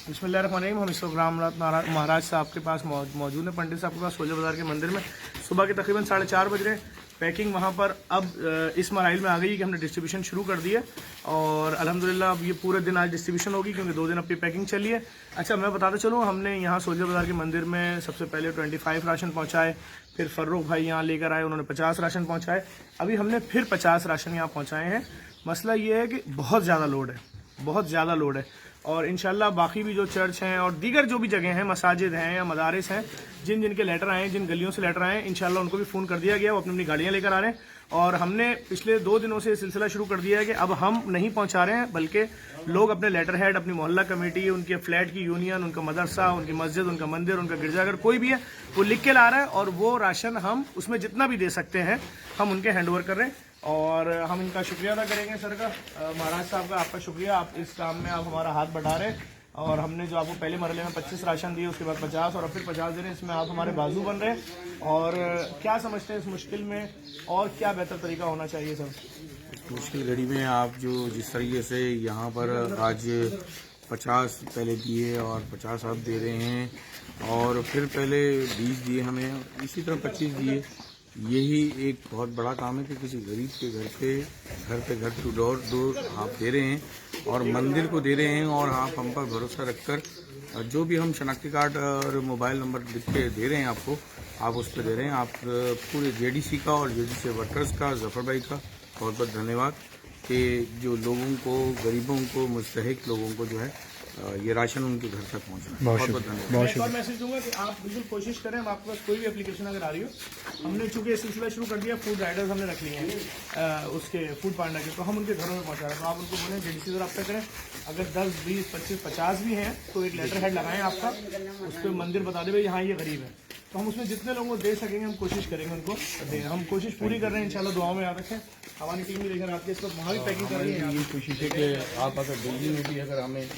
बिस्मिल्लाहिर्रहमानिर्रहीम। हम इस वक्त रामनाथ महाराज साहब के पास मौजूद हैं, पंडित साहब के पास, सोलह बाज़ार के मंदिर में। सुबह के तकरीबन 4:30 बज रहे। पैकिंग वहाँ पर अब इस मराइल में आ गई कि हमने डिस्ट्रीब्यूशन शुरू कर दी है और अल्हम्दुलिल्लाह अब ये पूरे दिन आज डिस्ट्रीब्यूशन होगी क्योंकि 2 दिन अपनी पैकिंग चली है। अच्छा, मैं बताता चलूँ, हमने यहाँ सोलह बाज़ार के मंदिर में सबसे पहले 25 राशन पहुँचाए, फिर फर्रुख भाई यहाँ लेकर आए, उन्होंने 50 राशन पहुँचाए। अभी हमने फिर 50 राशन यहाँ पहुँचाए हैं। मसला ये है कि बहुत ज़्यादा लोड है, बहुत ज़्यादा लोड है और इंशाल्लाह बाकी भी जो चर्च हैं और दीगर जो भी जगह हैं, मसाजिद हैं या मदारिस हैं, जिन जिनके लेटर आए हैं, जिन गलियों से लेटर आए हैं, इंशाल्लाह उनको भी फ़ोन कर दिया गया, वो अपनी अपनी गाड़ियाँ लेकर आ रहे हैं। और हमने पिछले 2 दिनों से सिलसिला शुरू कर दिया है कि अब हम नहीं पहुंचा रहे हैं, बल्कि लोग अपने लेटर हेड, अपनी मोहल्ला कमेटी, उनके फ्लैट की यूनियन, उनका मदरसा, उनकी मस्जिद, उनका मंदिर, उनका गिरजाघर, कोई भी है, वो लिख के ला रहा है और वो राशन हम उसमें जितना भी दे सकते हैं हम उनके हैंड ओवर कर रहे हैं। और हम इनका शुक्रिया अदा करेंगे सर का, महाराज साहब का, आपका शुक्रिया। आप इस काम में आप हमारा हाथ बढ़ा रहे हैं और हमने जो आपको पहले मरहले में 25 राशन दिए, उसके बाद 50 और अब फिर 50 दे रहे हैं। इसमें आप हमारे बाजू बन रहे हैं। और क्या समझते हैं इस मुश्किल में और क्या बेहतर तरीका होना चाहिए सर? मुश्किल घड़ी में आप जो जिस तरीके से यहाँ पर आज 50 पहले दिए और 50 अब दे रहे हैं और फिर पहले 20 दिए हमें, इसी तरह 25 दिए, यही एक बहुत बड़ा काम है कि किसी गरीब के घर टू डोर आप दे रहे हैं और मंदिर को दे रहे हैं और आप हम पर भरोसा रखकर जो भी हम शनाख्ती कार्ड और मोबाइल नंबर लिख के दे रहे हैं आपको, आप उस पर दे रहे हैं। आप पूरे जेडीसी का और जेडीसी वर्कर्स का, जफर भाई का बहुत बहुत धन्यवाद कि जो लोगों को, गरीबों को, मुस्तहिक लोगों को जो है ये राशन उनके घर तक पहुंचा। बहुत बहुत धन्यवाद। एक और मैसेज दूंगा कि आप बिल्कुल कोशिश करें, हम आपके पास कोई भी एप्लीकेशन अगर आ रही हो, हमने चूंकि ये सिलसिला शुरू कर दिया, फूड राइडर्स हमने रख लिए हैं उसके फूड पार्टनर के, तो हम उनके घरों में पहुंचा रहे हैं। तो आप उनको बोलें जेडीसी से रब्ता करें, अगर 10, 20, 25, 50 भी हैं तो एक लेटर हेड लगाएं आपका, उस पर मंदिर बता दे भाई यहाँ ये गरीब है, तो हम उसमें जितने लोगों को दे सकेंगे हम कोशिश करेंगे उनको दें। हम कोशिश पूरी कर रहे हैं, इंशाल्लाह दुआओं में याद रखें। हमारी टीम भी लेकर आती है, इस वक्त वहाँ भी पैकिंग कर रही है। ये कोशिश है कि आप अगर दिल्ली में भी अगर हमें